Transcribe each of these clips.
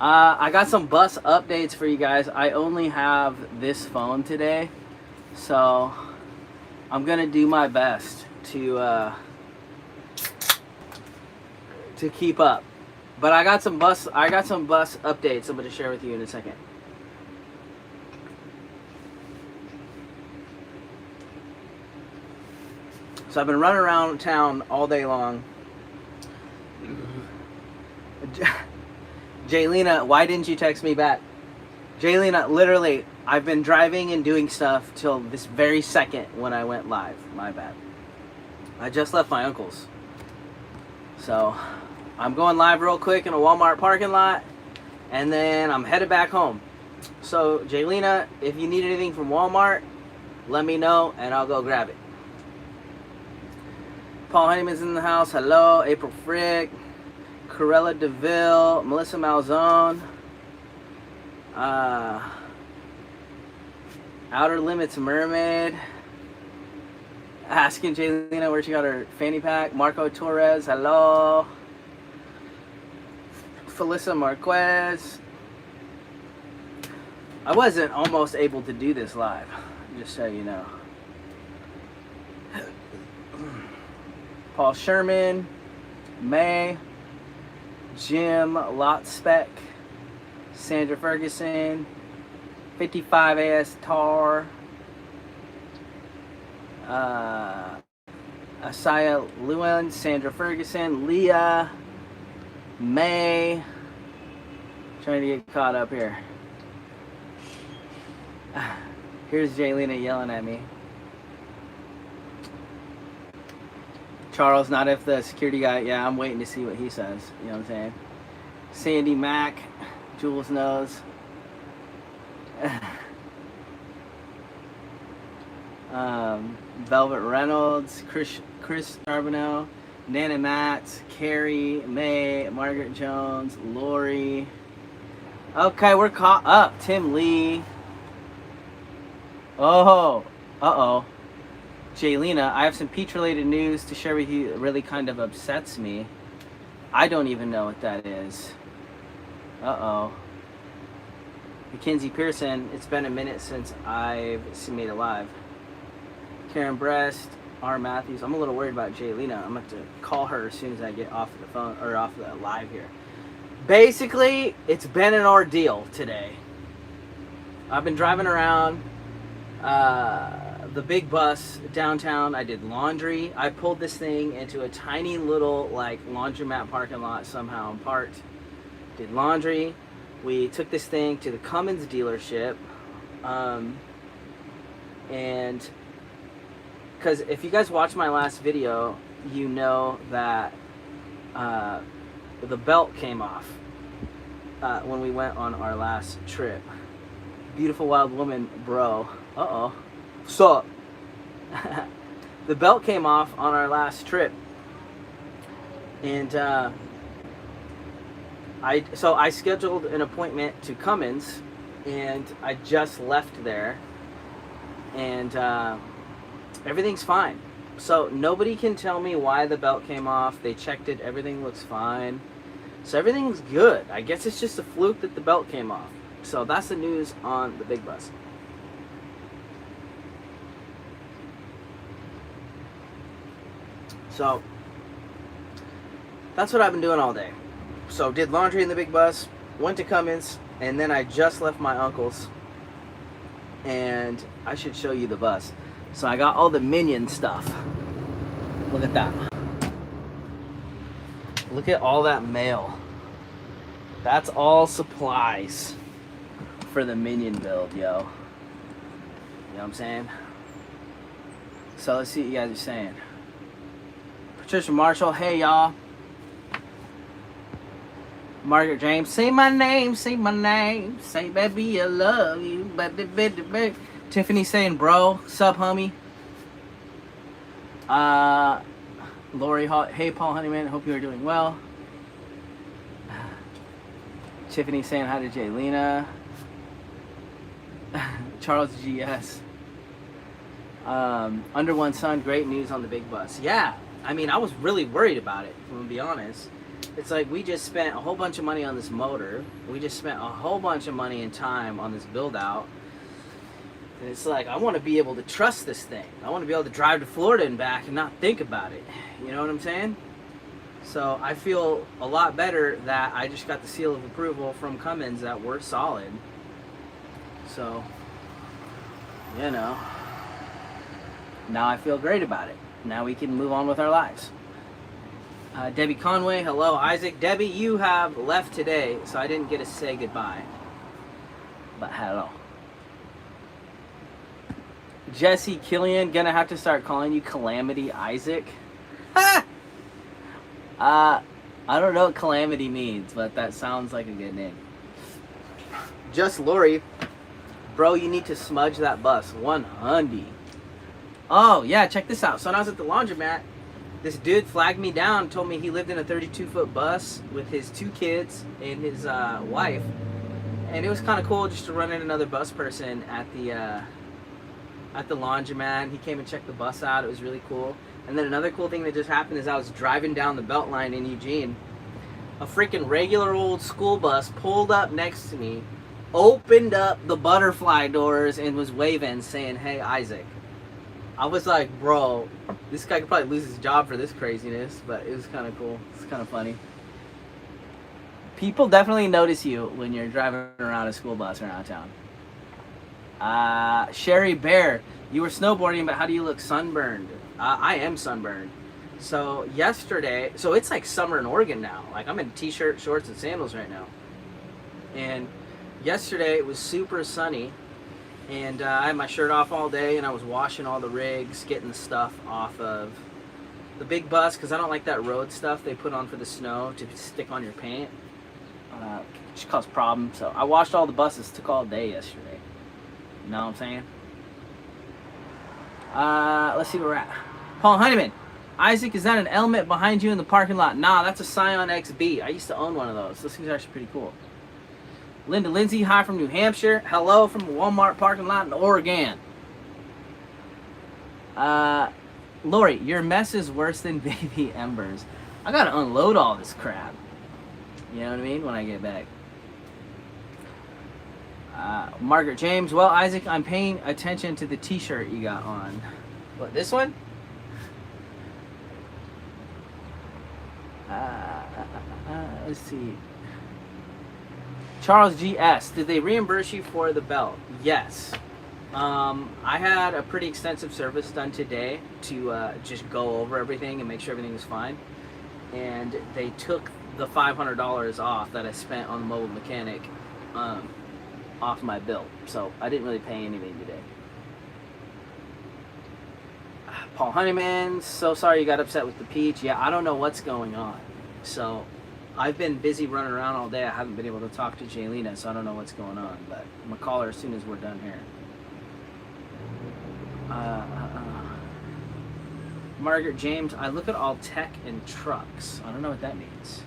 I got some bus updates for you guys. I only have this phone today, so I'm gonna do my best to keep up. But I got some bus updates I'm gonna share with you in a second. So I've been running around town all day long. Jaylina, why didn't you text me back? Jaylina, literally, I've been driving and doing stuff till this very second when I went live. My bad. I just left my uncle's. So I'm going live real quick in a Walmart parking lot, and then I'm headed back home. So Jaylina, if you need anything from Walmart, let me know and I'll go grab it. Paul Honeyman's in the house. Hello. April Frick. Corella DeVille. Melissa Malzone. Outer Limits Mermaid. Asking Jaylina where she got her fanny pack. Marco Torres. Hello. Felissa Marquez. I wasn't almost able to do this live, just so you know. Paul Sherman, May, Jim Lotspec, Sandra Ferguson, 55 AS Tar, Asaya Lewin, Sandra Ferguson, Leah, May. Trying to get caught up here. Here's Jaylina yelling at me. Charles, not if the security guy. Yeah, I'm waiting to see what he says. You know what I'm saying? Sandy Mack, Jules knows. Velvet Reynolds, Chris Charbonneau, Nana Matz, Carrie, May, Margaret Jones, Lori. Okay, we're caught up. Tim Lee. Oh, uh-oh. Jaylina, I have some peach-related news to share with you that really kind of upsets me. I don't even know what that is. Uh-oh. Mackenzie Pearson, it's been a minute since I've made it live. Karen Brest, R. Matthews. I'm a little worried about Jaylina. I'm going to have to call her as soon as I get off the phone, or off the live here. Basically, it's been an ordeal today. I've been driving around the big bus downtown. I did laundry. I pulled this thing into a tiny little like laundromat parking lot somehow and parked. Did laundry. We took this thing to the Cummins dealership, and because if you guys watched my last video, you know that the belt came off when we went on our last trip. Beautiful wild woman, bro. Uh-oh. What's up? The belt came off on our last trip. And I scheduled an appointment to Cummins, and I just left there. And everything's fine. So nobody can tell me why the belt came off. They checked it. Everything looks fine. So everything's good. I guess it's just a fluke that the belt came off. So that's the news on the big bus. So that's what I've been doing all day. So did laundry in the big bus, went to Cummins, and then I just left my uncle's. And I should show you the bus. So I got all the Minion stuff. Look at that. Look at all that mail. That's all supplies for the Minion build, yo. You know what I'm saying? So let's see what you guys are saying. Patricia Marshall, hey y'all. Margaret James, say my name, say my name. Say baby I love you, baby, baby, baby. Tiffany saying bro, sub homie. Lori, hey Paul Honeyman, hope you are doing well. Tiffany saying hi to Jaylina. Charles GS. Under One Sun, great news on the big bus. Yeah, I mean, I was really worried about it, if I'm gonna be honest. It's like we just spent a whole bunch of money on this motor. We just spent a whole bunch of money and time on this build out. And it's like, I want to be able to trust this thing. I want to be able to drive to Florida and back and not think about it. You know what I'm saying? So I feel a lot better that I just got the seal of approval from Cummins that we're solid. So, you know, now I feel great about it. Now we can move on with our lives. Debbie Conway, hello. Isaac, Debbie, you have left today, so I didn't get to say goodbye. But hello. Jesse Killian, gonna have to start calling you Calamity Isaac. Ha! I don't know what Calamity means, but that sounds like a good name. Just Lori, bro, you need to smudge that bus. 100. Oh, yeah, check this out. So when I was at the laundromat, this dude flagged me down, told me he lived in a 32-foot bus with his 2 kids and his wife. And it was kind of cool just to run in another bus person at the laundromat. He came and checked the bus out. It was really cool. And then another cool thing that just happened is I was driving down the Beltline in Eugene. A freaking regular old school bus pulled up next to me, opened up the butterfly doors, and was waving, saying, "Hey, Isaac." I was like, bro, this guy could probably lose his job for this craziness, but it was kind of cool. It's kind of funny. People definitely notice you when you're driving around a school bus around town. Sherry Bear, you were snowboarding, but how do you look sunburned? I am sunburned. So yesterday, so it's like summer in Oregon now. Like I'm in t-shirt, shorts, and sandals right now. And yesterday it was super sunny. And I had my shirt off all day, and I was washing all the rigs, getting the stuff off of the big bus, because I don't like that road stuff they put on for the snow to stick on your paint. Which caused problems. So I washed all the buses, took all day yesterday. You know what I'm saying? Let's see where we're at. Paul Honeyman. Isaac, is that an element behind you in the parking lot? Nah, that's a Scion XB. I used to own one of those. Those things are actually pretty cool. Linda Lindsay, hi from New Hampshire. Hello from a Walmart parking lot in Oregon. Lori, your mess is worse than baby embers. I gotta unload all this crap. You know what I mean? When I get back. Margaret James, well, Isaac, I'm paying attention to the t-shirt you got on. What, this one? Let's see. Charles G.S., did they reimburse you for the belt? Yes. I had a pretty extensive service done today to just go over everything and make sure everything was fine. And they took the $500 off that I spent on the mobile mechanic off my bill. So I didn't really pay anything today. Paul Honeyman, so sorry you got upset with the peach. Yeah, I don't know what's going on. So I've been busy running around all day. I haven't been able to talk to Jaylina, so I don't know what's going on. But I'm going to call her as soon as we're done here. Margaret James, I look at all tech and trucks. I don't know what that means.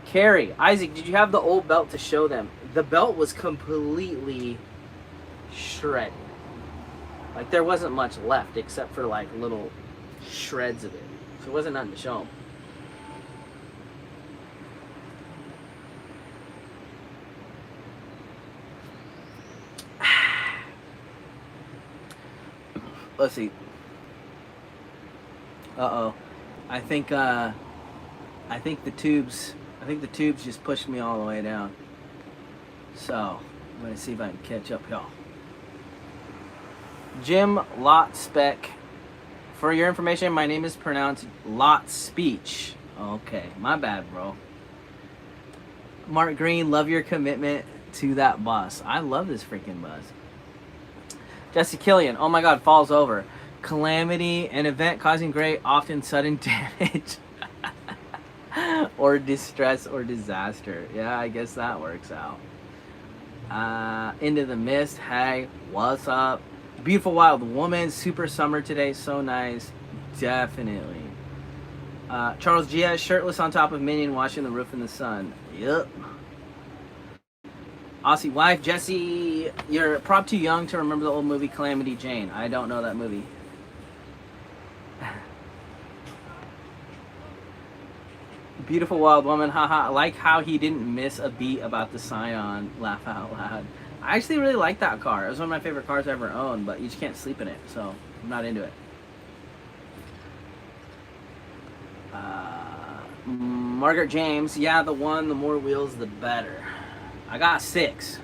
Carrie, Isaac, did you have the old belt to show them? The belt was completely shredded. Like there wasn't much left except for like little shreds of it. So it wasn't nothing to show them. Let's see. Uh-oh. I think the tubes just pushed me all the way down. So, I'm going to see if I can catch up, y'all. Jim Lot Spec. For your information, my name is pronounced Lot Speech. Okay, my bad, bro. Mark Green, love your commitment to that bus. I love this freaking bus. Jesse Killian, oh my god, falls over. Calamity, an event causing great, often sudden damage. Or distress or disaster. Yeah, I guess that works out. Into the Mist, hey, what's up? Beautiful Wild Woman, super summer today, so nice. Definitely. Charles G.S., shirtless on top of Minion, watching the roof in the sun. Yep. Aussie wife, Jesse, you're probably too young to remember the old movie Calamity Jane. I don't know that movie. Beautiful Wild Woman, haha. I like how he didn't miss a beat about the Scion. Laugh out loud. I actually really like that car. It was one of my favorite cars I ever owned, but you just can't sleep in it, so I'm not into it. Margaret James, yeah, the more wheels, the better. I got 6.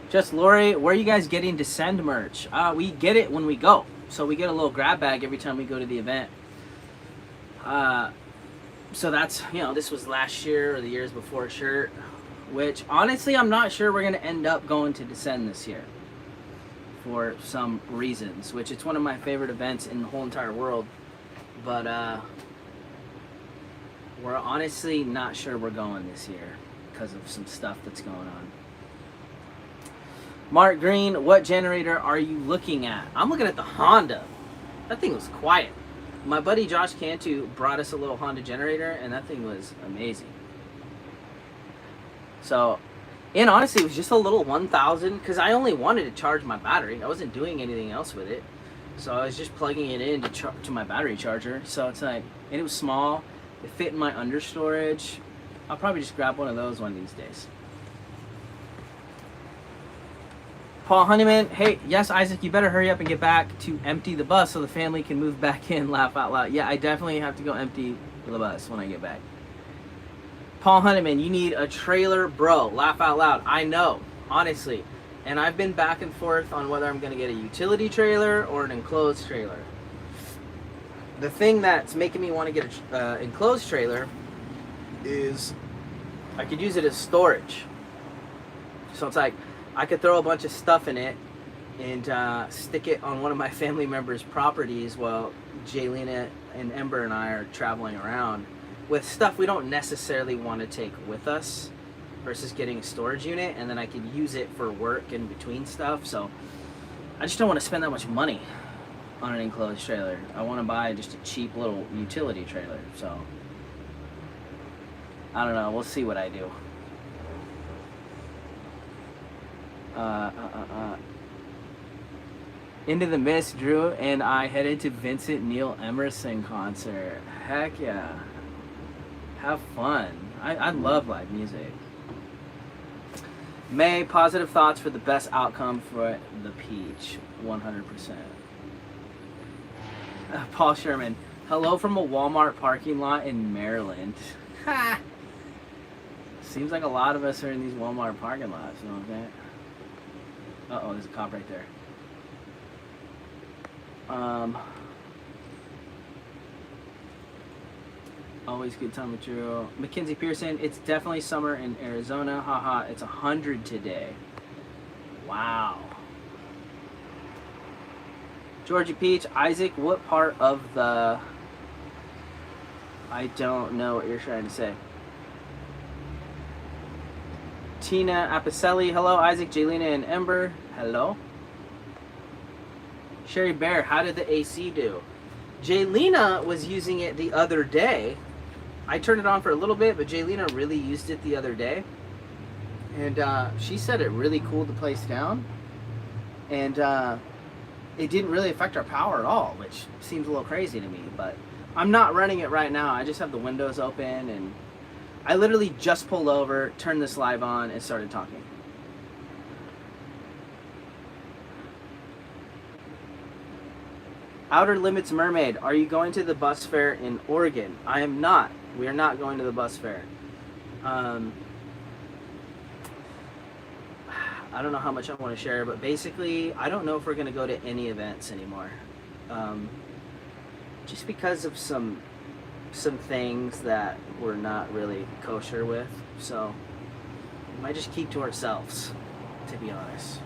Just Lori, where are you guys getting Descend merch? We get it when we go. So we get a little grab bag every time we go to the event. So that's, this was last year or the years before shirt, which honestly, I'm not sure we're going to end up going to Descend this year for some reasons, which it's one of my favorite events in the whole entire world. But we're honestly not sure we're going this year because of some stuff that's going on. Mark Green, what generator are you looking at? I'm looking at the Honda. That thing was quiet. My buddy Josh Cantu brought us a little Honda generator, and that thing was amazing. So, and honestly, it was just a little 1000 because I only wanted to charge my battery. I wasn't doing anything else with it. So I was just plugging it in to my battery charger. So it's like, and it was small. It fit in my under storage. I'll probably just grab one of those one of these days. Paul Honeyman, hey, yes, Isaac, you better hurry up and get back to empty the bus so the family can move back in. Laugh out loud. Yeah, I definitely have to go empty the bus when I get back. Paul Honeyman, you need a trailer, bro. Laugh out loud. I know, honestly. And I've been back and forth on whether I'm going to get a utility trailer or an enclosed trailer. The thing that's making me want to get an enclosed trailer is I could use it as storage. So it's like, I could throw a bunch of stuff in it and stick it on one of my family members' properties while Jaylena and Ember and I are traveling around with stuff we don't necessarily want to take with us versus getting a storage unit, and then I could use it for work in between stuff. So I just don't want to spend that much money on an enclosed trailer. I want to buy just a cheap little utility trailer. So I don't know. We'll see what I do. Into the Mist, Drew and I headed to Vincent Neil Emerson concert. Heck yeah. Have fun. I love live music. May, positive thoughts for the best outcome for the Peach. 100%. Paul Sherman, hello from a Walmart parking lot in Maryland. Ha! Seems like a lot of us are in these Walmart parking lots, you know what I'm saying? Uh-oh, there's a cop right there. Always good time with Drew. Mackenzie Pearson, it's definitely summer in Arizona. Haha, it's 100 today. Wow. Georgie Peach, Isaac, what part of the... I don't know what you're trying to say. Tina Apicelli, hello. Isaac, Jaylena, and Ember, hello. Sherry Bear, how did the AC do? Jaylena was using it the other day. I turned it on for a little bit, but Jaylena really used it the other day. And she said it really cooled the place down. And it didn't really affect our power at all, which seems a little crazy to me. But I'm not running it right now. I just have the windows open, and I literally just pulled over, turned this live on, and started talking. Outer Limits Mermaid, are you going to the bus fair in Oregon? I am not. We are not going to the bus fair. I don't know how much I want to share, but basically, I don't know if we're going to go to any events anymore. Just because of some things that we're not really kosher with. So, we might just keep to ourselves, to be honest.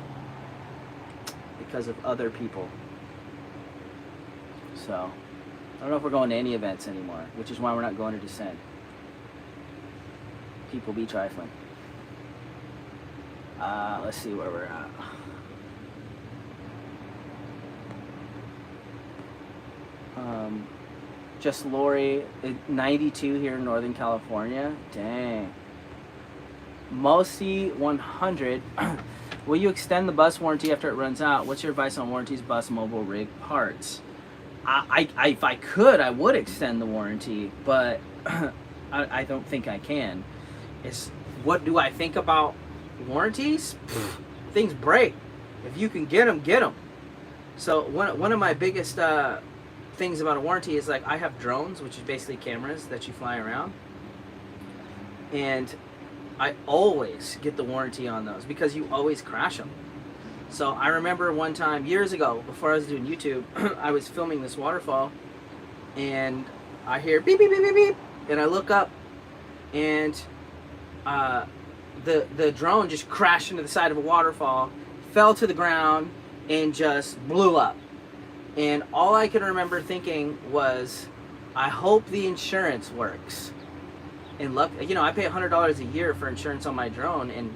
Because of other people. So, I don't know if we're going to any events anymore, which is why we're not going to Descend. People be trifling. Let's see where we're at. Just Lori, 92 here in Northern California. Dang. Mosty 100. Will you extend the bus warranty after it runs out? What's your advice on warranties, bus, mobile rig parts? if I could, I would extend the warranty, but I don't think I can. What do I think about warranties? Things break. If you can get them, get them. So one of my biggest things about a warranty is, like, I have drones, which is basically cameras that you fly around, and I always get the warranty on those because you always crash them. So I remember one time years ago, before I was doing YouTube, I was filming this waterfall, and I hear beep beep beep beep beep, and I look up, and the drone just crashed into the side of a waterfall, fell to the ground, and just blew up. And all I can remember thinking was, I hope the insurance works. And luck, I pay $100 a year for insurance on my drone, and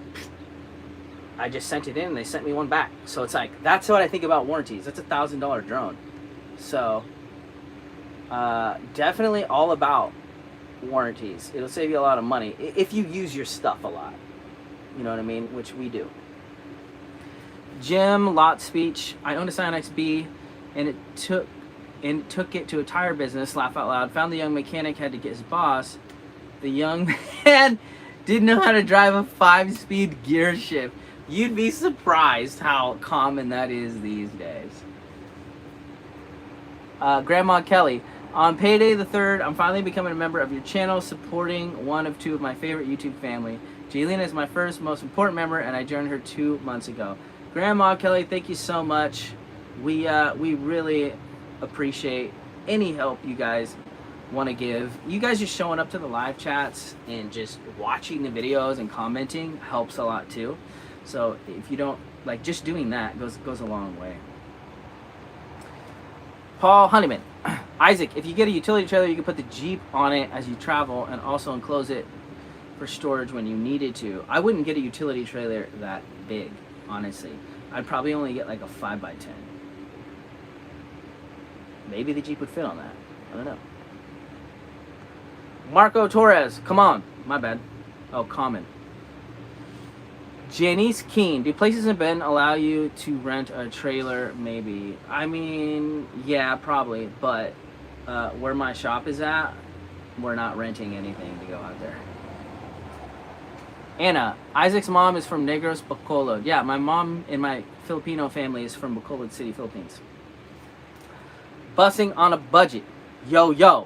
I just sent it in, and they sent me one back. So it's like, that's what I think about warranties. That's $1,000 drone. So definitely all about warranties. It'll save you a lot of money if you use your stuff a lot. You know what I mean? Which we do. Jim Lot speech. I owned a Scion XB, and took it to a tire business. Laugh out loud. Found the young mechanic, had to get his boss. The young man didn't know how to drive a 5-speed gear shift. You'd be surprised how common that is these days. Grandma Kelly. On payday the 3rd, I'm finally becoming a member of your channel, supporting one of 2 of my favorite YouTube family. Jaylina is my first, most important member, and I joined her 2 months ago. Grandma Kelly, thank you so much. We really appreciate any help you guys want to give. You guys just showing up to the live chats and just watching the videos and commenting helps a lot too. So if you don't, like, just doing that goes a long way. Paul Honeyman. Isaac, if you get a utility trailer, you can put the Jeep on it as you travel and also enclose it for storage when you needed to. I wouldn't get a utility trailer that big, honestly. I'd probably only get like a 5x10. Maybe the Jeep would fit on that. I don't know. Marco Torres, come on. My bad. Oh, common. Janice Keen, do places in Benton allow you to rent a trailer? Maybe. I mean, yeah, probably. But where my shop is at, we're not renting anything to go out there. Anna, Isaac's mom is from Negros, Bacolod. Yeah, my mom and my Filipino family is from Bacolod City, Philippines. Busing on a budget. Yo, yo.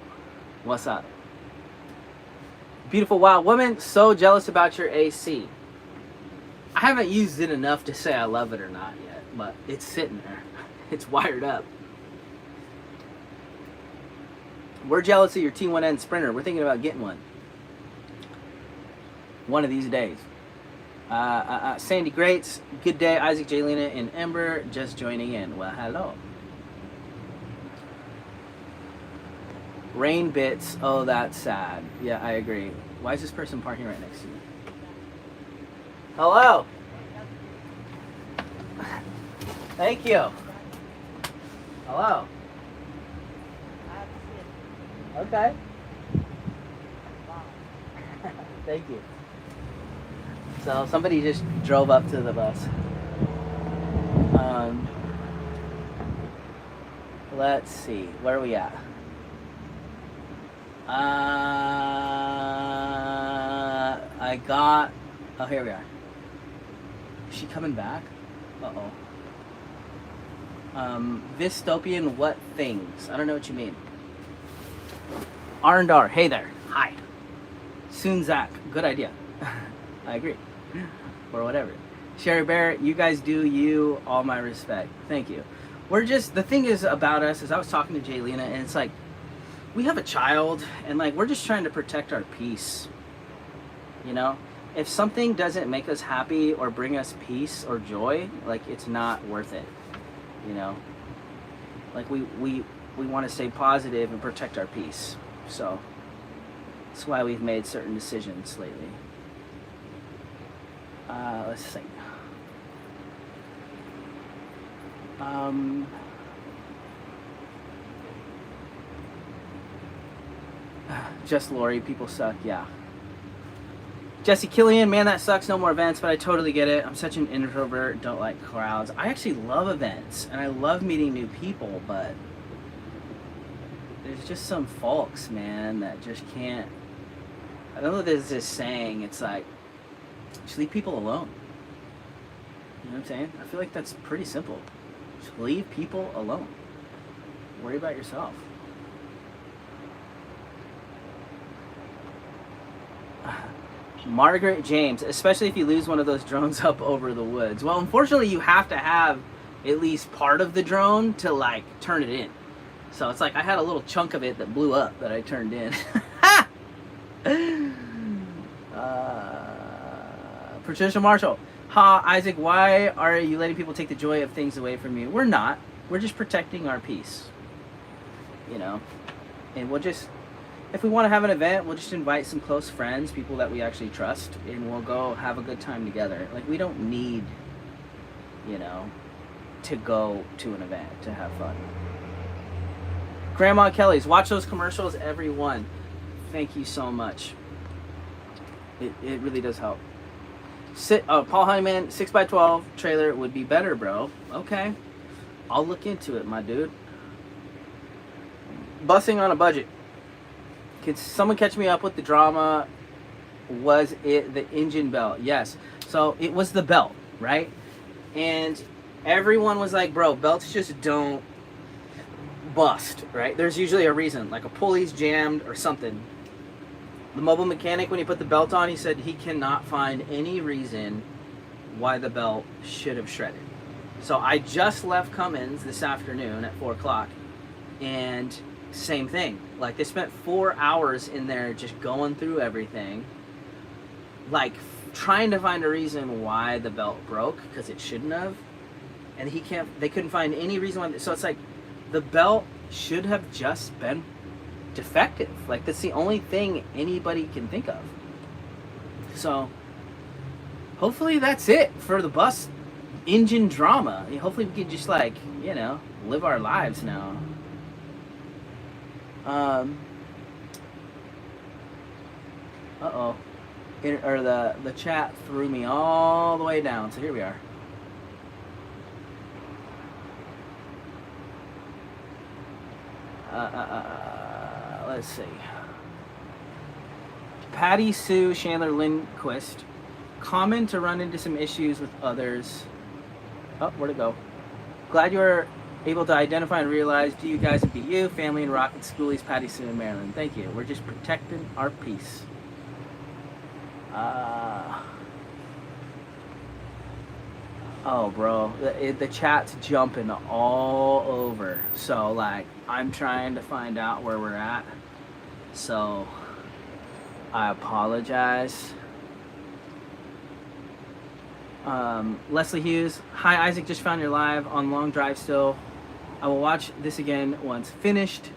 What's up? Beautiful wild woman, so jealous about your AC. I haven't used it enough to say I love it or not yet, but it's sitting there. It's wired up. We're jealous of your T1N Sprinter. We're thinking about getting one. One of these days. Sandy Greats, good day. Isaac, Jaylina, and Ember just joining in. Well, hello. Rain bits. Oh, that's sad. Yeah, I agree. Why is this person parking right next to me? Hello. Thank you. Hello. Okay. Thank you. So somebody just drove up to the bus. Let's see. Where are we at? I got... Oh, here we are. Is she coming back? Uh-oh. Dystopian what things? I don't know what you mean. Arndar, hey there. Hi. Soonzak, good idea. I agree. Or whatever. Sherry Barrett, you guys do you, all my respect. Thank you. We're just, the thing is about us is I was talking to Jaylina, and it's like, we have a child, and like, we're just trying to protect our peace. You know? If something doesn't make us happy or bring us peace or joy, like, it's not worth it. You know? Like, we want to stay positive and protect our peace. So, that's why we've made certain decisions lately. Let's see. Just Lori, people suck, yeah. Jesse Killian, man, that sucks, no more events, but I totally get it. I'm such an introvert, don't like crowds. I actually love events, and I love meeting new people, but there's just some folks, man, that just can't. I don't know if there's this saying, it's like, just leave people alone. You know what I'm saying? I feel like that's pretty simple. Just leave people alone. Worry about yourself. Margaret James, especially if you lose one of those drones up over the woods. Well, unfortunately, you have to have at least part of the drone to like turn it in. So it's like I had a little chunk of it that blew up that I turned in. Patricia Marshall. Ha, Isaac, why are you letting people take the joy of things away from you? We're not. We're just protecting our peace. You know? And we'll just, if we want to have an event, we'll just invite some close friends, people that we actually trust, and we'll go have a good time together. Like, we don't need, you know, to go to an event to have fun. Grandma Kelly's, watch those commercials, everyone. Thank you so much. It really does help. Paul Honeyman, 6x12 trailer would be better, bro. Okay. I'll look into it, my dude. Busing on a budget. Can someone catch me up with the drama? Was it the engine belt? Yes. So it was the belt, right? And everyone was like, bro, belts just don't bust, right? There's usually a reason, like a pulley's jammed or something. The mobile mechanic, when he put the belt on, he said he cannot find any reason why the belt should have shredded. So I just left Cummins this afternoon at 4 o'clock, and same thing. Like, they spent 4 hours in there just going through everything, like trying to find a reason why the belt broke, because it shouldn't have. And they couldn't find any reason why. So it's like, the belt should have just been defective. Like, that's the only thing anybody can think of. So hopefully that's it for the bus engine drama. Hopefully we can just, like, you know, live our lives now. Uh-oh. The chat threw me all the way down. So here we are. Let's see. Patty Sue Chandler Lindquist. Common to run into some issues with others. Oh, where'd it go? Glad you were able to identify and realize do you guys beat you, family and Rocket Schoolies, Patty Sue in Maryland. Thank you. We're just protecting our peace. Oh, bro, the chat's jumping all over. So, like, I'm trying to find out where we're at. So, I apologize. Leslie Hughes, hi Isaac, just found your live on Long Drive still. I will watch this again once finished.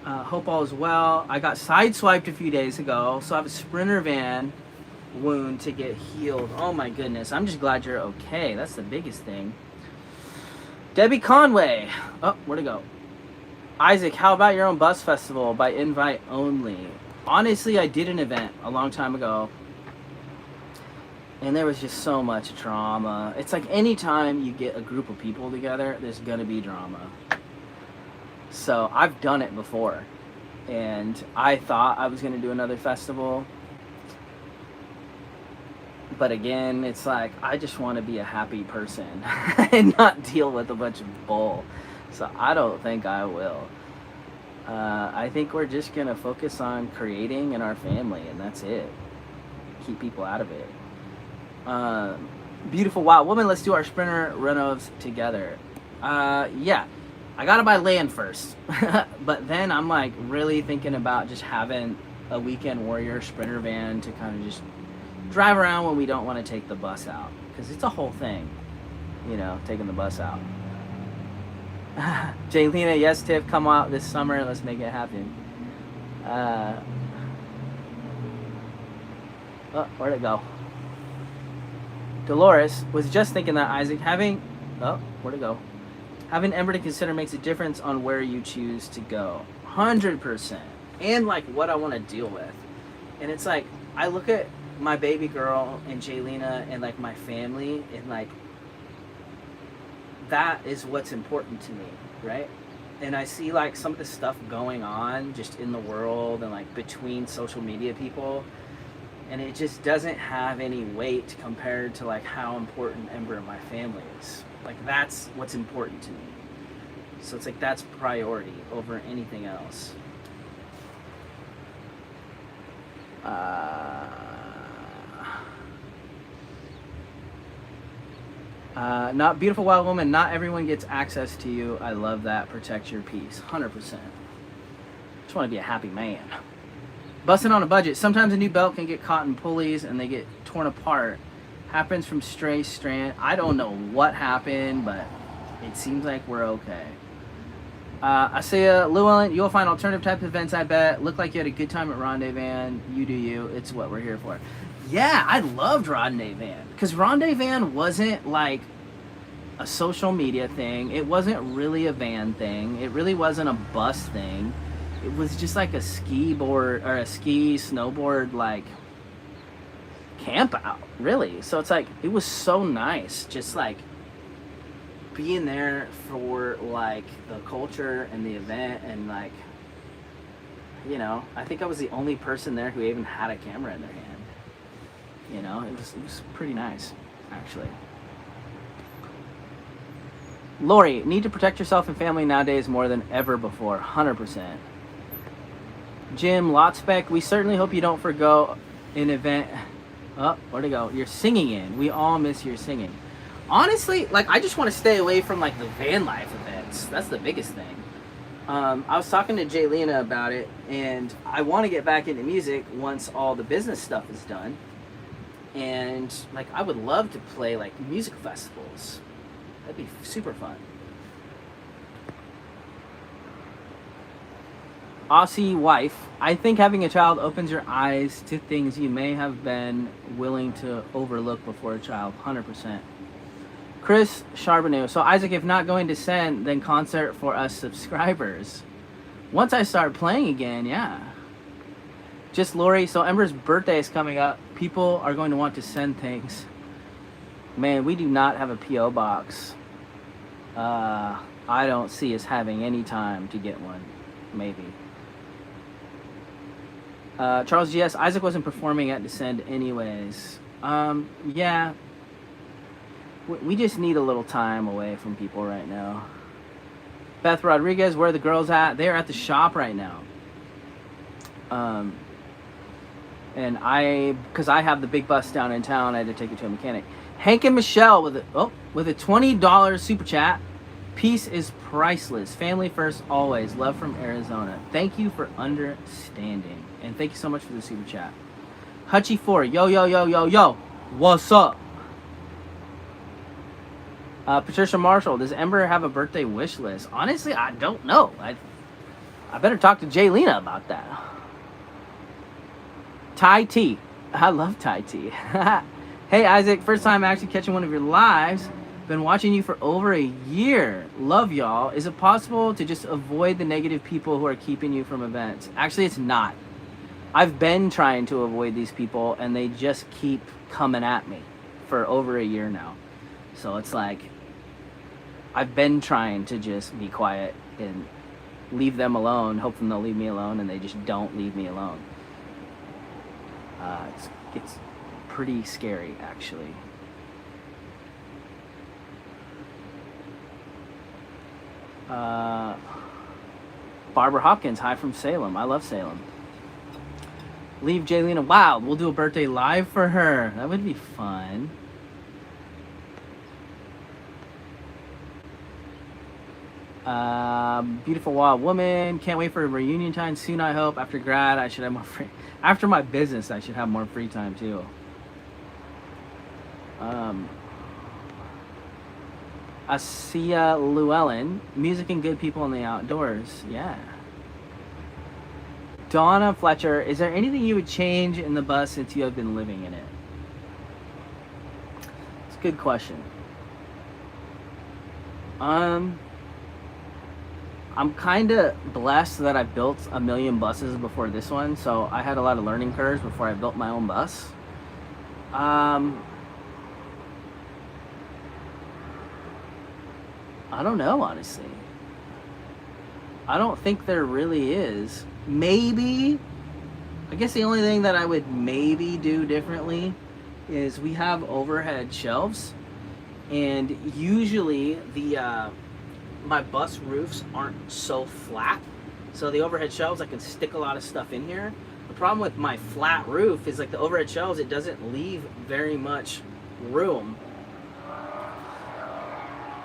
Hope all is well. I got sideswiped a few days ago, so I have a Sprinter van wound to get healed. Oh my goodness, I'm just glad you're okay. That's the biggest thing. Debbie Conway, oh, where'd it go? Isaac, how about your own bus festival by invite only? Honestly, I did an event a long time ago, and there was just so much drama. It's like anytime you get a group of people together, there's gonna be drama. So I've done it before, and I thought I was gonna do another festival, but again, it's like I just want to be a happy person and not deal with a bunch of bull. So I don't think I will. I think we're just gonna focus on creating and our family, and that's it. Keep people out of it. Beautiful Wild Woman, let's do our Sprinter renos together. Yeah, I gotta buy land first. But then I'm like really thinking about just having a weekend warrior Sprinter van to kind of just drive around when we don't want to take the bus out, because it's a whole thing, you know, taking the bus out. Jaylena, yes, Tiff, come out this summer. Let's make it happen. Oh, where'd it go? Dolores was just thinking that, Isaac, oh, where'd it go? Having Ember to consider makes a difference on where you choose to go. 100%. And like what I want to deal with. And it's like, I look at my baby girl and Jaylena and like my family, and like that is what's important to me, right? and I see like some of the stuff going on just in the world and like between social media people, and it just doesn't have any weight compared to like how important Ember and my family is. Like that's what's important to me. So it's like that's priority over anything else. Not beautiful wild woman. Not everyone gets access to you. I love that. Protect your peace. 100%. Just want to be a happy man. Busting on a budget. Sometimes a new belt can get caught in pulleys and they get torn apart. Happens from stray strand. I don't know what happened, but it seems like we're okay. Asaya Llewellyn, you'll find alternative type events, I bet. Look like you had a good time at Rendezvan. You do you. It's what we're here for. Yeah, I loved Rendezvan. Because Rendezvan wasn't like a social media thing. It wasn't really a van thing. It really wasn't a bus thing. It was just like a ski board or a ski snowboard like camp out, really. So it's like, it was so nice. Just like being there for like the culture and the event, and like, you know, I think I was the only person there who even had a camera in their hand. You know, it was pretty nice, actually. Lori, need to protect yourself and family nowadays more than ever before. 100%. Jim Lotspec, we certainly hope you don't forgo an event. Oh, where'd it go? You're singing in. We all miss your singing. Honestly, like, I just want to stay away from like the van life events. That's the biggest thing. I was talking to Jaylena about it, and I want to get back into music once all the business stuff is done. And like, I would love to play like music festivals. That'd be super fun. Aussie wife, I think having a child opens your eyes to things you may have been willing to overlook before a child. 100%. Chris Charbonneau, so Isaac, if not going to send, then concert for us subscribers. Once I start playing again, yeah. Just Lori, so Ember's birthday is coming up. People are going to want to send things. Man, we do not have a P.O. box. I don't see us having any time to get one. Maybe. Charles G.S., Isaac wasn't performing at Descend anyways. Yeah. We just need a little time away from people right now. Beth Rodriguez, where are the girls at? They're at the shop right now. And because I have the big bus down in town, I had to take it to a mechanic. Hank and Michelle with a $20 super chat. Peace is priceless. Family first always. Love from Arizona. Thank you for understanding. And thank you so much for the super chat. Hutchie4, yo, yo, yo, yo, yo. What's up? Patricia Marshall, does Ember have a birthday wish list? Honestly, I don't know. I better talk to Jaylena about that. Ty T. I love Ty T. Hey, Isaac, first time actually catching one of your lives. Been watching you for over a year. Love y'all. Is it possible to just avoid the negative people who are keeping you from events? Actually, it's not. I've been trying to avoid these people, and they just keep coming at me for over a year now. So it's like, I've been trying to just be quiet and leave them alone, hoping they'll leave me alone, and they just don't leave me alone. It's pretty scary, actually. Barbara Hopkins, hi from Salem. I love Salem. Leave Jaylena wild. We'll do a birthday live for her. That would be fun. Beautiful wild woman. Can't wait for a reunion time soon, I hope. After grad, I should have more free. After my business, I should have more free time too. Asia Llewellyn. Music and good people in the outdoors. Yeah. Donna Fletcher. Is there anything you would change in the bus since you have been living in it? It's a good question. I'm kind of blessed that I built a million buses before this one, so I had a lot of learning curves before I built my own bus. I don't know, honestly. I don't think there really is. Maybe, I guess the only thing that I would maybe do differently is we have overhead shelves, and usually the my bus roofs aren't so flat, so the overhead shelves I can stick a lot of stuff in here. The problem with my flat roof is like the overhead shelves, it doesn't leave very much room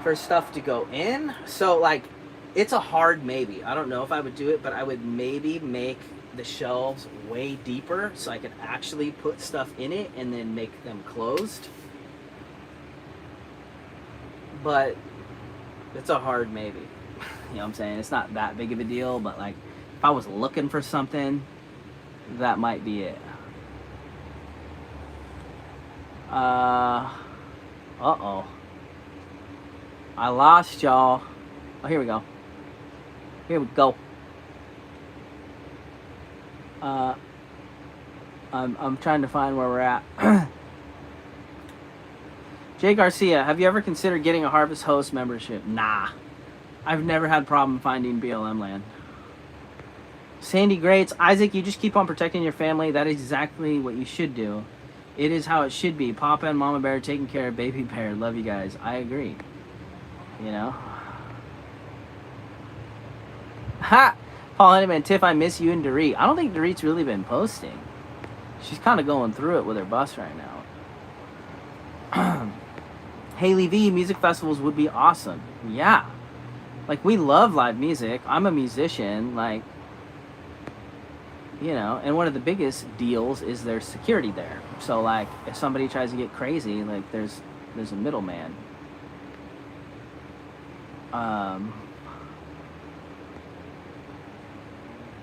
for stuff to go in. So like, it's a hard maybe. I don't know if I would do it, but I would maybe make the shelves way deeper so I could actually put stuff in it and then make them closed. But it's a hard maybe. You know what I'm saying? It's not that big of a deal, but like, if I was looking for something, that might be it. Uh-oh. I lost y'all. Oh, here we go. Here we go. I'm trying to find where we're at. Jay Garcia, have you ever considered getting a Harvest Host membership? Nah. I've never had a problem finding BLM land. Sandy Greats, Isaac, you just keep on protecting your family. That is exactly what you should do. It is how it should be. Papa and Mama Bear taking care of Baby Bear. Love you guys. I agree. You know? Ha! Paul Honeyman, Tiff, I miss you and Dorit. I don't think Dorit's really been posting. She's kind of going through it with her bus right now. Haley V, music festivals would be awesome. Yeah. Like, we love live music. I'm a musician. Like, you know, and one of the biggest deals is there's security there. So, like, if somebody tries to get crazy, like, there's a middleman.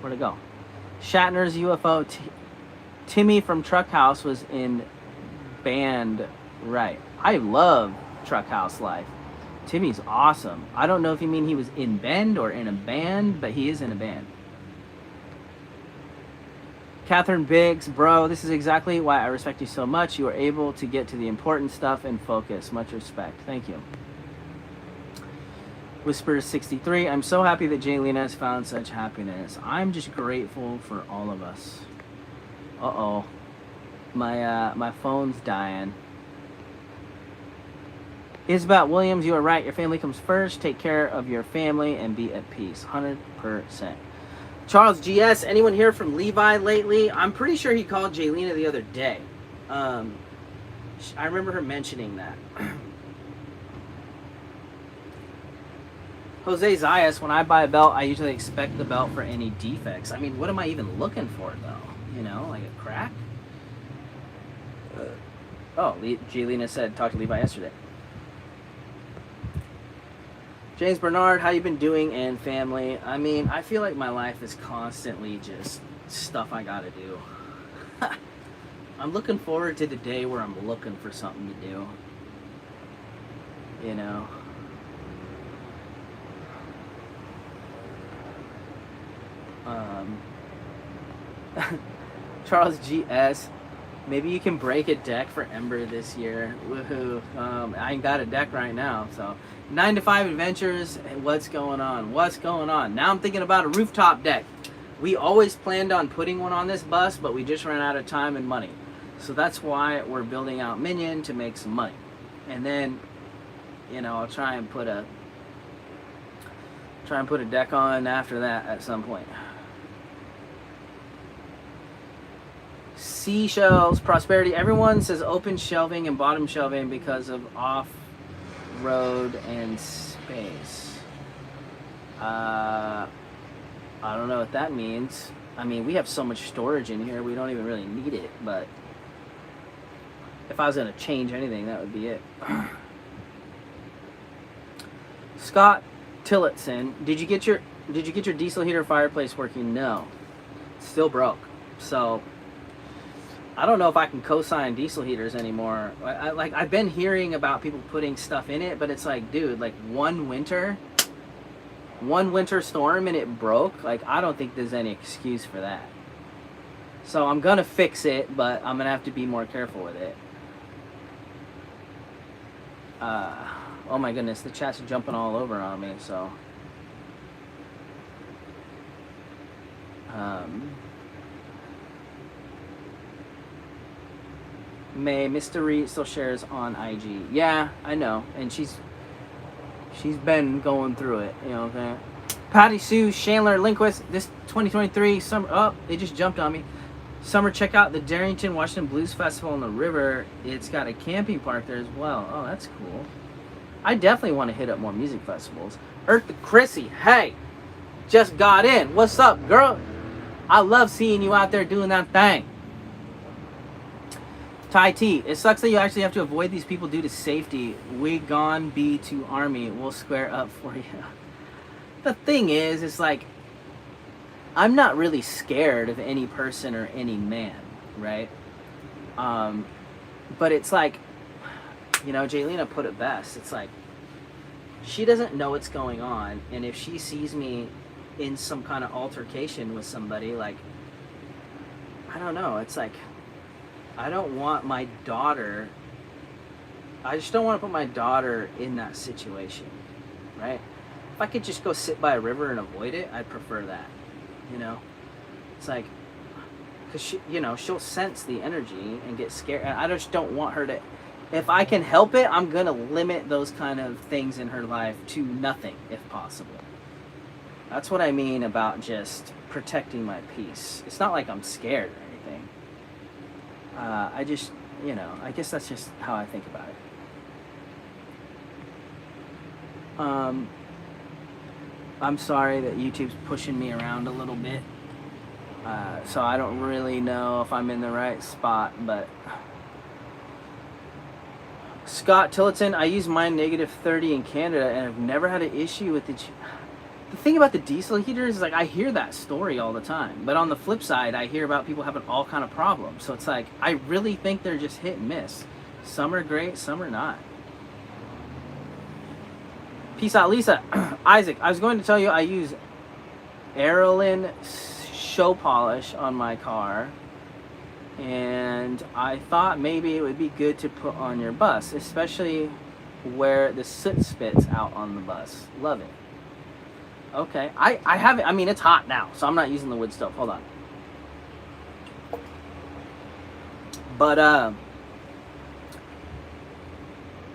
Where'd it go? Shatner's UFO. Timmy from Truck House was in band, right? I love Truck House Life. Timmy's awesome. I don't know if you mean he was in band or in a band, but he is in a band. Catherine Biggs, bro, this is exactly why I respect you so much. You are able to get to the important stuff and focus. Much respect. Thank you. Whisper 63, I'm so happy that Jaylina has found such happiness. I'm just grateful for all of us. Uh-oh. My phone's dying. Isabel Williams, you are right. Your family comes first. Take care of your family and be at peace. 100%. Charles GS, anyone here from Levi lately? I'm pretty sure he called Jaylina the other day. I remember her mentioning that. Jose Zayas, when I buy a belt, I usually expect the belt for any defects. I mean, what am I even looking for, though? You know, like a crack? Oh, Jaylina said, talk to Levi yesterday. James Bernard, how you been doing and family? I mean, I feel like my life is constantly just stuff I gotta do. I'm looking forward to the day where I'm looking for something to do. You know? Charles GS, maybe you can break a deck for Ember this year. Woohoo. I ain't got a deck right now, so 9 to 5 adventures. What's going on? What's going on? Now I'm thinking about a rooftop deck. We always planned on putting one on this bus, but we just ran out of time and money. So that's why we're building out Minion to make some money. And then, you know, I'll try and put a deck on after that at some point. Seashells, Prosperity. Everyone says open shelving and bottom shelving because of off-road and space. I don't know what that means. I mean, we have so much storage in here, we don't even really need it, but if I was going to change anything, that would be it. Scott Tillotson, did you get your diesel heater fireplace working? No. It's still broke. So I don't know if I can co-sign diesel heaters anymore. I've been hearing about people putting stuff in it, but it's like, dude, like one winter storm and it broke. Like, I don't think there's any excuse for that. So I'm gonna fix it, but I'm gonna have to be more careful with it. Oh my goodness, the chat's jumping all over on me, so. Um, May Mystery still shares on IG. Yeah, I know, and she's been going through it. You know what I'm saying? Patty Sue, Chandler, Lindquist. This 2023 summer. Oh, it just jumped on me. Summer, check out the Darrington Washington Blues Festival on the river. It's got a camping park there as well. Oh, that's cool. I definitely want to hit up more music festivals. Earth the Chrissy, hey, just got in. What's up, girl? I love seeing you out there doing that thing. Ty T, it sucks that you actually have to avoid these people due to safety. We gone be to Army. We'll square up for you. The thing is, it's like, I'm not really scared of any person or any man, right? But it's like, you know, Jaylina put it best. It's like, she doesn't know what's going on, and if she sees me in some kind of altercation with somebody, like, I don't know, it's like, I don't want my daughter, I just don't want to put my daughter in that situation, right? If I could just go sit by a river and avoid it, I'd prefer that, you know? It's like, because she, you know, she'll sense the energy and get scared. I just don't want her to, if I can help it, I'm going to limit those kind of things in her life to nothing, if possible. That's what I mean about just protecting my peace. It's not like I'm scared or anything. I just, you know, I guess that's just how I think about it. I'm sorry that YouTube's pushing me around a little bit. So I don't really know if I'm in the right spot, but... Scott Tillotson, I use mine -30 in Canada, and I've never had an issue with it. The thing about the diesel heaters is, like, I hear that story all the time. But on the flip side, I hear about people having all kind of problems. So it's like, I really think they're just hit and miss. Some are great, some are not. Peace out, Lisa. Isaac, I was going to tell you I use Aerolin show polish on my car. And I thought maybe it would be good to put on your bus, especially where the soot spits out on the bus. Love it. Okay, I have it. I mean, it's hot now, so I'm not using the wood stove. Hold on. But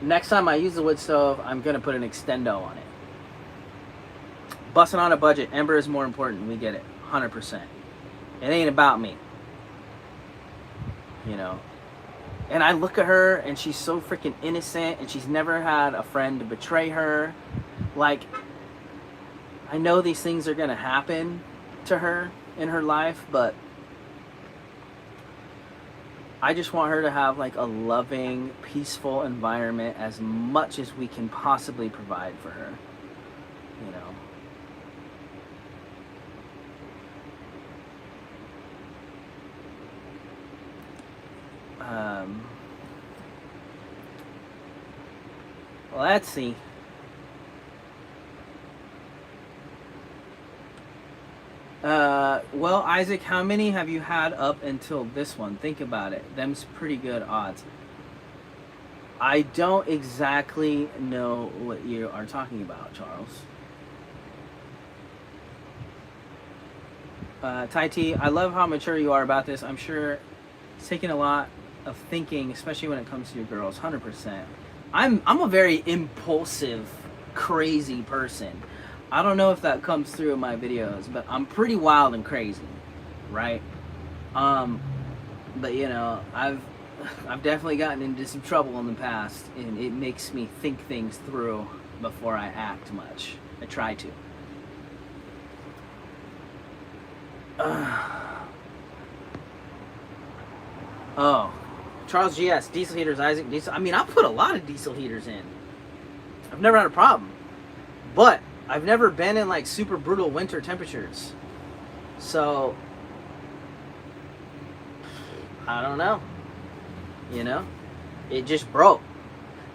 next time I use the wood stove, I'm gonna put an extendo on it. Busting on a budget. Ember is more important. We get it, 100%. It ain't about me. You know, and I look at her and she's so freaking innocent, and she's never had a friend to betray her. Like, I know these things are gonna happen to her in her life, but I just want her to have like a loving, peaceful environment as much as we can possibly provide for her, you know. Let's see. Well, Isaac, how many have you had up until this one? Think about it. Them's pretty good odds. I don't exactly know what you are talking about, Charles. Tai T, I love how mature you are about this. I'm sure it's taking a lot of thinking, especially when it comes to your girls. 100%. I'm a very impulsive, crazy person. I don't know if that comes through in my videos, but I'm pretty wild and crazy, right? But you know, I've definitely gotten into some trouble in the past, and it makes me think things through before I act much. I try to. Oh, Charles GS, diesel heaters, Isaac, diesel. I mean, I put a lot of diesel heaters in. I've never had a problem. But I've never been in like super brutal winter temperatures. So, I don't know. You know? It just broke.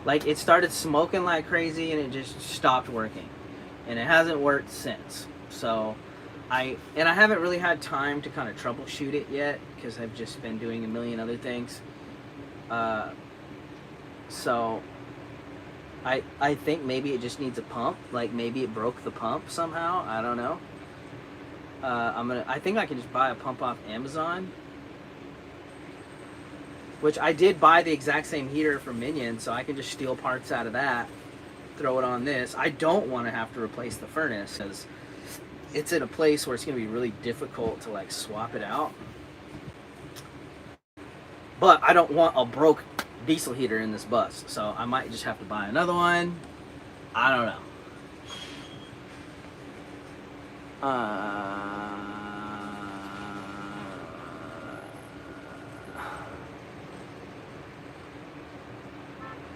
Like, it started smoking like crazy and it just stopped working. And it hasn't worked since. So, I haven't really had time to kind of troubleshoot it yet because I've just been doing a million other things. So I think maybe it just needs a pump. Like maybe it broke the pump somehow. I don't know. I think I can just buy a pump off Amazon, which I did buy the exact same heater from Minion, so I can just steal parts out of that, throw it on this. I don't want to have to replace the furnace because it's in a place where it's going to be really difficult to like swap it out. But I don't want a broke diesel heater in this bus, so I might just have to buy another one. I don't know.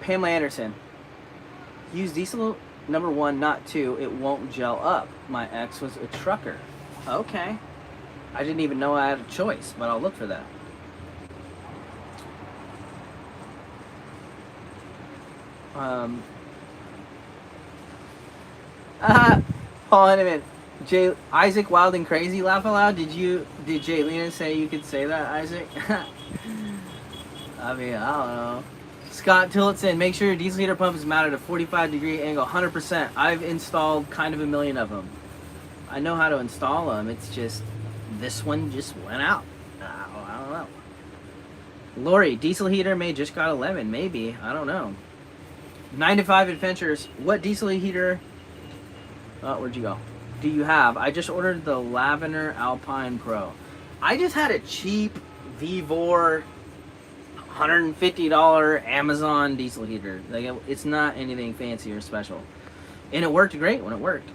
Pamela Anderson. Use diesel number 1, not 2. It won't gel up. My ex was a trucker. Okay. I didn't even know I had a choice, but I'll look for that. Paul Henneman. Isaac Wild and Crazy, laugh aloud. Did Jaylena say you could say that, Isaac? I mean, I don't know. Scott Tillotson, make sure your diesel heater pump is mounted at a 45-degree angle, 100%. I've installed kind of a million of them. I know how to install them. It's just, this one just went out. I don't know. Lori, diesel heater may just got 11, maybe. I don't know. 9 to 5 Adventures, what diesel heater, where'd you go, do you have? I just ordered the Lavender Alpine Pro. I just had a cheap Vevor $150 Amazon diesel heater. Like, it's not anything fancy or special. And it worked great when it worked.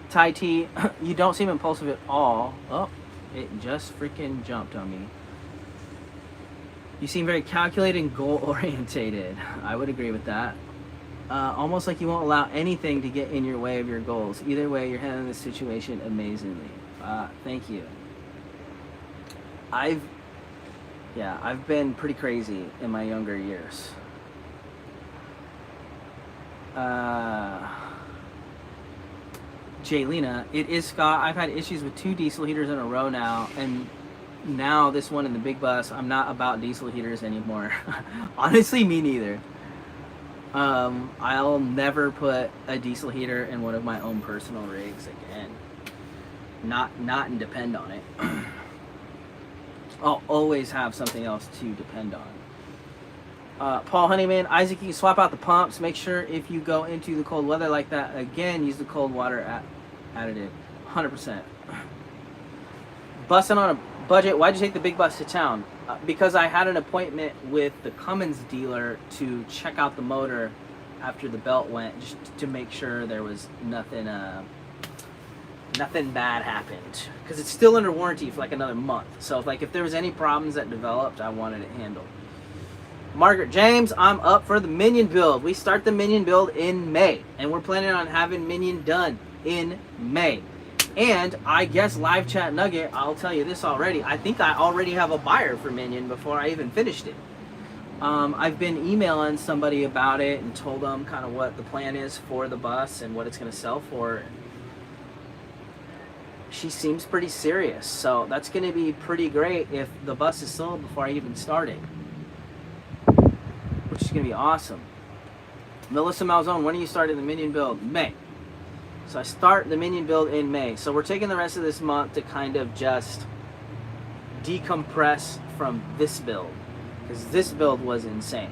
Tai T, you don't seem impulsive at all. Oh, it just freaking jumped on me. You seem very calculated and goal-orientated. I would agree with that. Almost like you won't allow anything to get in your way of your goals. Either way, you're handling this situation amazingly. Thank you. I've been pretty crazy in my younger years. Jaylena, it is Scott. I've had issues with 2 diesel heaters in a row now, and now this one in the big bus. I'm not about diesel heaters anymore. Honestly, me neither. I'll never put a diesel heater in one of my own personal rigs again. Not and depend on it. I'll always have something else to depend on. Paul Honeyman, Isaac, you can swap out the pumps. Make sure if you go into the cold weather like that again, use the cold water additive. 100%. Busting on a budget. Why'd you take the big bus to town? Because I had an appointment with the Cummins dealer to check out the motor after the belt went, just to make sure there was nothing bad happened. Because it's still under warranty for like another month. So if there was any problems that developed, I wanted it handled. Margaret James, I'm up for the Minion build. We start the Minion build in May, and we're planning on having Minion done in May. And I guess Live Chat Nugget, I'll tell you this already, I think I already have a buyer for Minion before I even finished it. I've been emailing somebody about it and told them kind of what the plan is for the bus and what it's going to sell for. She seems pretty serious, so that's going to be pretty great if the bus is sold before I even start it, which is going to be awesome. Melissa Malzone, when are you starting the Minion build? May. So I start the Minion build in May. So we're taking the rest of this month to kind of just decompress from this build, because this build was insane.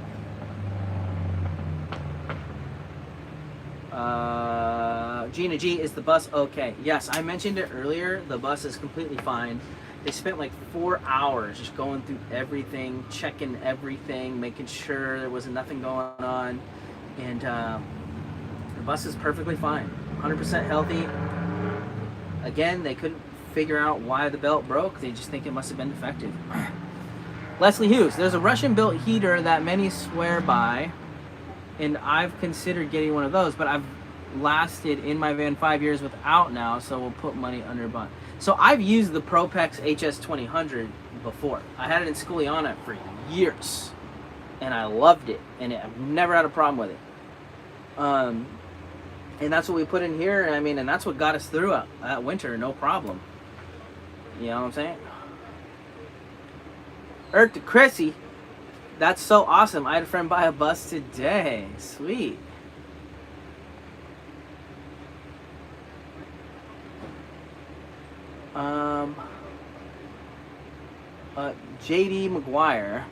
Gina G, is the bus okay? Yes, I mentioned it earlier. The bus is completely fine. They spent like 4 hours just going through everything, checking everything, making sure there was nothing going on. And the bus is perfectly fine. 100% healthy. Again, they couldn't figure out why the belt broke. They just think it must have been defective. Leslie Hughes, there's a Russian-built heater that many swear by, and I've considered getting one of those, but I've lasted in my van 5 years without now, so we'll put money under a bun. So I've used the Propex HS2000 before. I had it in Sculiana for years, and I loved it, and I've never had a problem with it. And that's what we put in here. I mean, and that's what got us through that winter, no problem. You know what I'm saying? Eric to Chrissy, That's so awesome. I had a friend buy a bus today. Sweet. JD McGuire.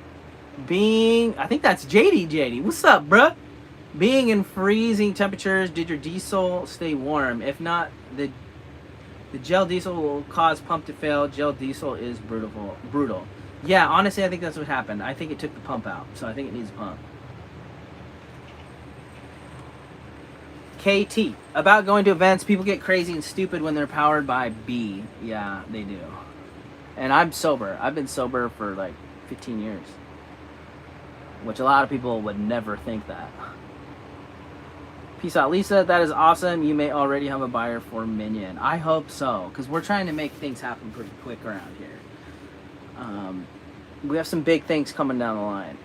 I think that's JD. What's up, bruh? Being in freezing temperatures, did your diesel stay warm? If not, the gel diesel will cause pump to fail. Gel diesel is brutal. Yeah, honestly, I think that's what happened. I think it took the pump out, so I think it needs a pump. KT. About going to events, people get crazy and stupid when they're powered by B. Yeah, they do. And I'm sober. I've been sober for like 15 years. Which a lot of people would never think that. Peace out, Lisa. That is awesome. You may already have a buyer for Minion. I hope so, because we're trying to make things happen pretty quick around here. We have some big things coming down the line.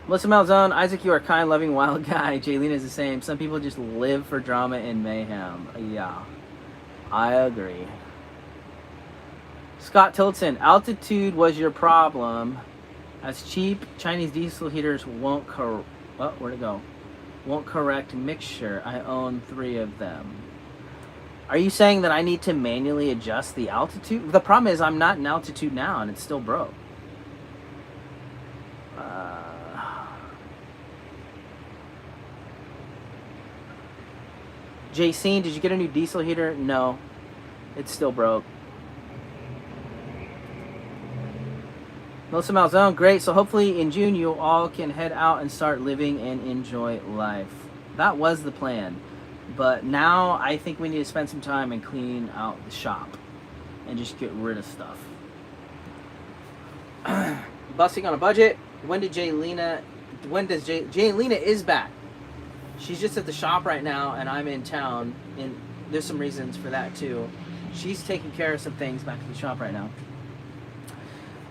Melissa Malzone, Isaac, you are a kind, loving, wild guy. Jaylene is the same. Some people just live for drama and mayhem. Yeah, I agree. Scott Tillotson, altitude was your problem. As cheap Chinese diesel heaters won't where'd it go? Won't correct mixture. I own 3 of them. Are you saying that I need to manually adjust the altitude? The problem is I'm not in altitude now and it's still broke. Jacene, did you get a new diesel heater? No, it's still broke. Melissa Malzone, great. So hopefully in June you all can head out and start living and enjoy life. That was the plan. But now I think we need to spend some time and clean out the shop and just get rid of stuff. Busting on a budget. Jaylena is back. She's just at the shop right now and I'm in town, and there's some reasons for that too. She's taking care of some things back at the shop right now.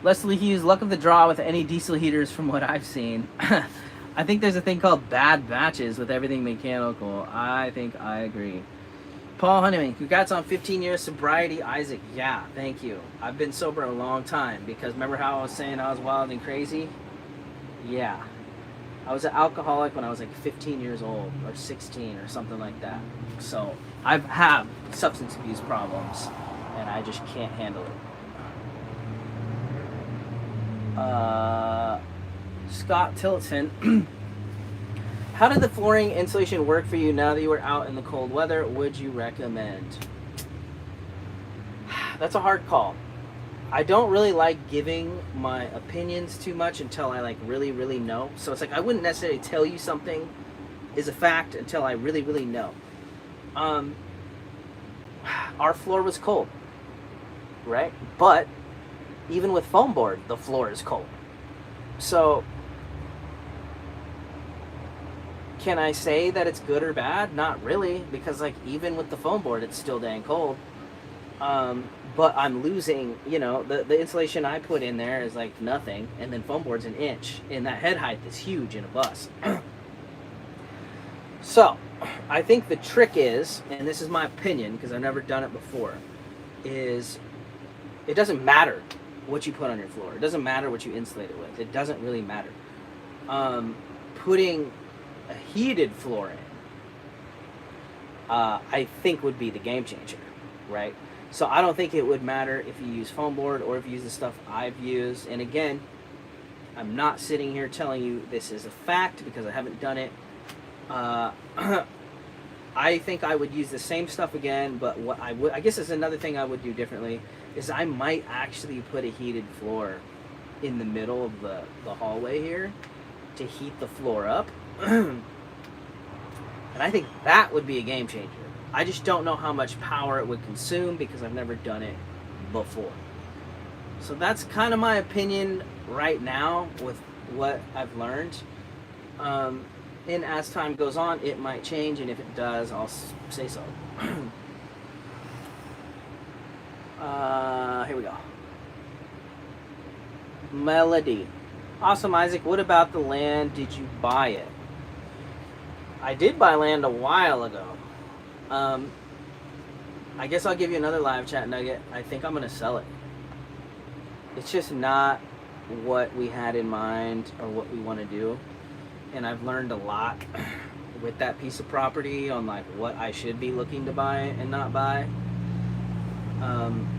Leslie Hughes, luck of the draw with any diesel heaters from what I've seen. I think there's a thing called bad batches with everything mechanical. I think I agree. Paul Honeyman, congrats on 15 years sobriety, Isaac. Yeah, thank you. I've been sober a long time because remember how I was saying I was wild and crazy? Yeah. I was an alcoholic when I was like 15 years old or 16 or something like that. So I have substance abuse problems and I just can't handle it. Scott Tillotson, how did the flooring insulation work for you now that you were out in the cold weather? Would you recommend? That's a hard call. I don't really like giving my opinions too much until I like really know. So it's like I wouldn't necessarily tell you something is a fact until I really know. Our floor was cold, right? But even with foam board, the floor is cold. So can I say that it's good or bad? Not really, because like even with the foam board, it's still dang cold. But I'm losing, you know, the insulation I put in there is like nothing, and then foam board's an inch, and that head height is huge in a bus. So I think the trick is, and this is my opinion because I've never done it before, is it doesn't matter what you put on your floor. It doesn't matter what you insulate it with. It doesn't really matter. Putting a heated floor in, I think would be the game changer, right? So I don't think it would matter if you use foam board or if you use the stuff I've used. And again, I'm not sitting here telling you this is a fact because I haven't done it. I think I would use the same stuff again, but what I guess is another thing I would do differently is I might actually put a heated floor in the middle of the hallway here to heat the floor up. And I think that would be a game changer. I just don't know how much power it would consume because I've never done it before. So that's kind of my opinion right now with what I've learned. And as time goes on, it might change, and if it does, I'll say so. Here we go. Melody. Awesome, Isaac. What about the land? Did you buy it? I did buy land a while ago. I guess I'll give you another live chat nugget. I think I'm going to sell it. It's just not what we had in mind or what we want to do. And I've learned a lot with that piece of property on like what I should be looking to buy and not buy.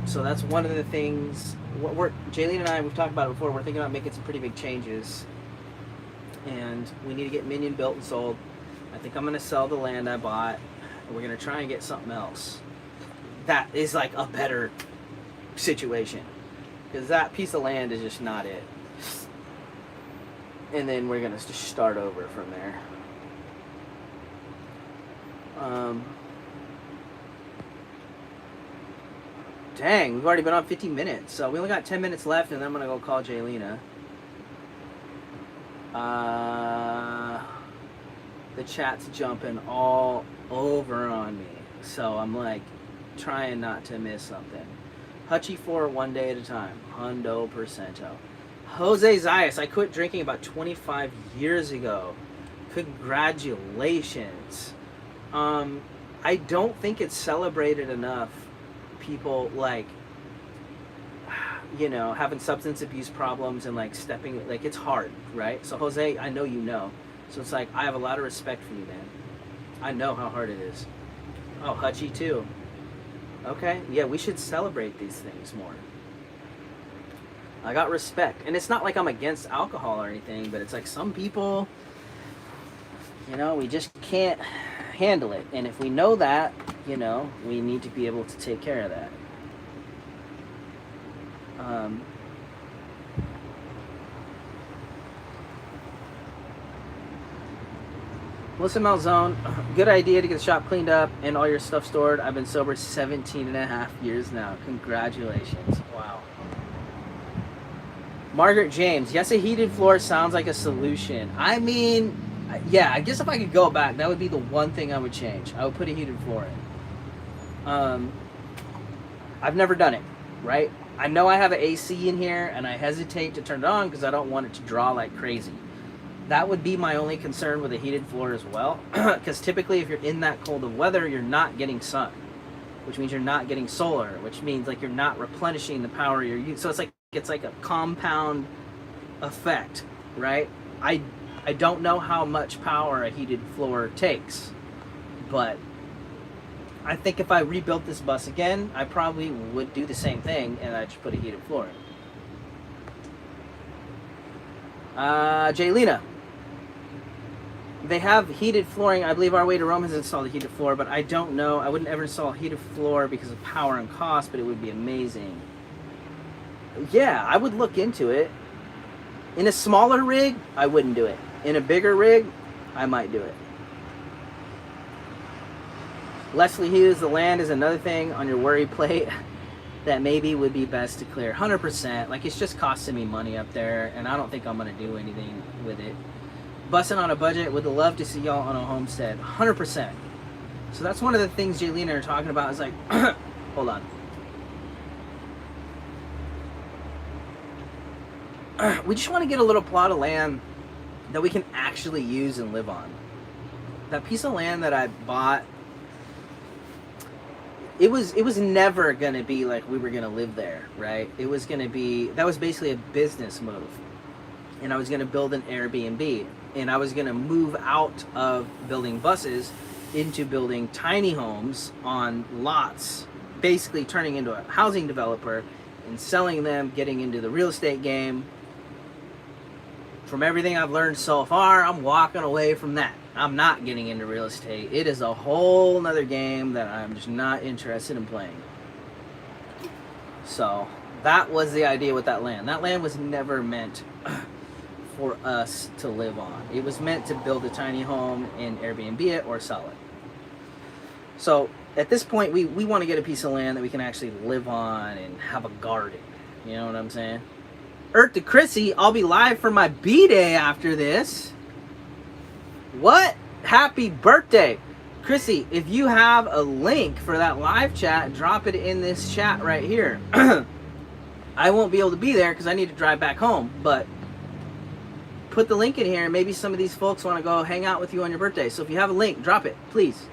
So that's one of the things. Jaylene and I, we've talked about it before. We're thinking about making some pretty big changes, and we need to get Minion built and sold. I think I'm going to sell the land I bought, and we're going to try and get something else that is like a better situation, because that piece of land is just not it. And then we're going to just start over from there. Dang, we've already been on 15 minutes, so we only got 10 minutes left, and then I'm gonna go call Jaylena. The chat's jumping all over on me, so I'm like trying not to miss something. Hutchie for one day at a time, hundo percento. Jose Zayas, I quit drinking about 25 years ago. Congratulations. I don't think it's celebrated enough. People like, you know, having substance abuse problems and like stepping, like it's hard, right? So Jose, I know you know. So it's like, I have a lot of respect for you, man. I know how hard it is. Oh, Hutchie too. Okay, yeah, we should celebrate these things more. I got respect. And it's not like I'm against alcohol or anything, but it's like some people, you know, we just can't handle it. And if we know that, you know, we need to be able to take care of that. Melissa Malzone, good idea to get the shop cleaned up and all your stuff stored. I've been sober 17 and a half years now. Congratulations. Wow. Margaret James, yes, a heated floor sounds like a solution. I mean, yeah, I guess if I could go back, that would be the one thing I would change. I would put a heated floor in. I've never done it, right? I know I have an AC in here, and I hesitate to turn it on because I don't want it to draw like crazy. That would be my only concern with a heated floor as well, because typically if you're in that cold of weather, you're not getting sun, which means you're not getting solar, which means like you're not replenishing the power you're using. So it's like a compound effect, right? I don't know how much power a heated floor takes, but I think if I rebuilt this bus again, I probably would do the same thing, and I'd just put a heated floor in. Jaylena, they have heated flooring. I believe Our Way to Rome has installed a heated floor, but I don't know. I wouldn't ever install a heated floor because of power and cost, but it would be amazing. Yeah, I would look into it. In a smaller rig, I wouldn't do it. In a bigger rig, I might do it. Leslie Hughes, the land is another thing on your worry plate that maybe would be best to clear. 100%. Like, it's just costing me money up there, and I don't think I'm going to do anything with it. Busting on a budget, would love to see y'all on a homestead. 100%. So that's one of the things Jaylena are talking about is like, hold on. We just want to get a little plot of land that we can actually use and live on. That piece of land that I bought, it was never gonna be like we were gonna live there, right? It was gonna be, that was basically a business move, and I was gonna build an Airbnb, and I was gonna move out of building buses into building tiny homes on lots, basically turning into a housing developer and selling them, getting into the real estate game. From everything I've learned so far, I'm walking away from that. I'm not getting into real estate. It is a whole nother game that I'm just not interested in playing. So that was the idea with that land. That land was never meant for us to live on. It was meant to build a tiny home and Airbnb it or sell it. So at this point, we want to get a piece of land that we can actually live on and have a garden. You know what I'm saying? Earth to Chrissy, I'll be live for my B-Day after this. What? Happy birthday. Chrissy, if you have a link for that live chat, drop it in this chat right here. I won't be able to be there because I need to drive back home, but put the link in here and maybe some of these folks want to go hang out with you on your birthday. So if you have a link, drop it, please.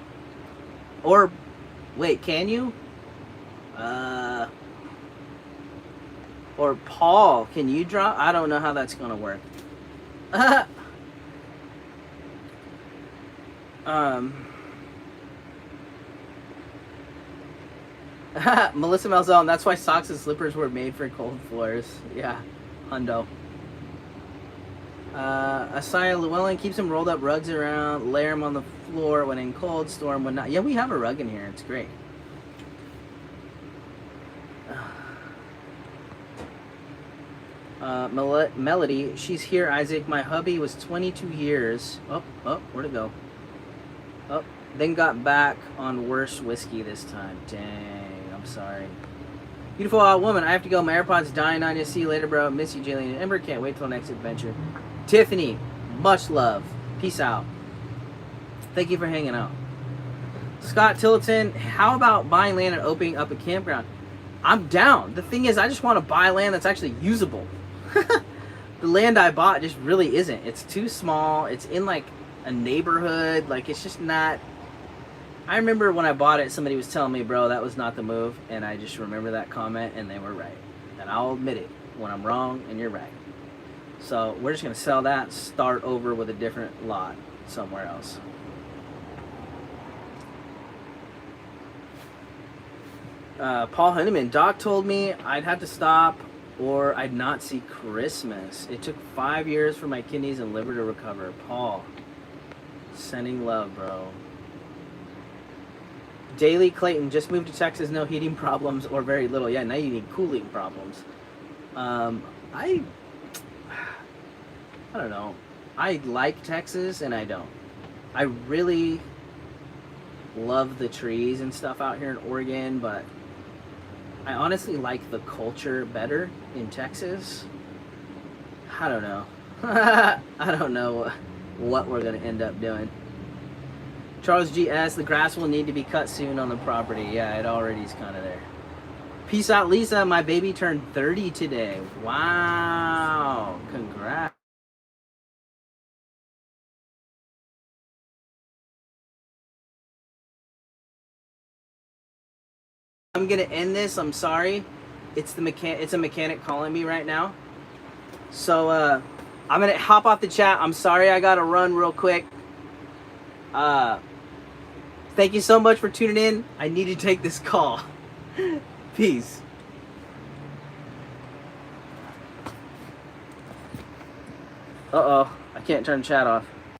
Or, wait, can you? Or Paul, can you drop? I don't know how that's gonna work. Melissa Malzone, that's why socks and slippers were made for cold floors. Yeah, hundo. Asaya Llewellyn, keeps some rolled up rugs around, layer them on the floor when in cold, storm when not. Yeah, we have a rug in here. It's great. Melody, she's here, Isaac. My hubby was 22 years. Oh, where'd it go? Oh, then got back on worse whiskey this time. Dang, I'm sorry. Beautiful woman, I have to go. My AirPod's dying on you. See you later, bro. Miss you, Jalen and Ember. Can't wait till next adventure. Tiffany, much love. Peace out. Thank you for hanging out. Scott Tillotson, how about buying land and opening up a campground? I'm down. The thing is, I just want to buy land that's actually usable. The land I bought just really isn't. It's too small. It's in like a neighborhood. Like, it's just not. I remember when I bought it, somebody was telling me, bro, that was not the move. And I just remember that comment, and they were right. And I'll admit it when I'm wrong and you're right. So we're just going to sell that, start over with a different lot somewhere else. Paul Henneman, Doc told me I'd have to stop or I'd not see Christmas. It took 5 years for my kidneys and liver to recover. Paul, sending love, bro. Daily Clayton, just moved to Texas, no heating problems or very little. Yeah, now you need cooling problems. I don't know. I like Texas and I don't. I really love the trees and stuff out here in Oregon, but I honestly like the culture better in Texas. I don't know. I don't know what we're going to end up doing. Charles G.S., the grass will need to be cut soon on the property. Yeah, it already is kind of there. Peace out, Lisa. My baby turned 30 today. Wow. Congrats. I'm gonna end this. I'm sorry. It's a mechanic calling me right now. So I'm gonna hop off the chat. I'm sorry I gotta run real quick. Thank you so much for tuning in. I need to take this call. Peace. Uh-oh. I can't turn chat off.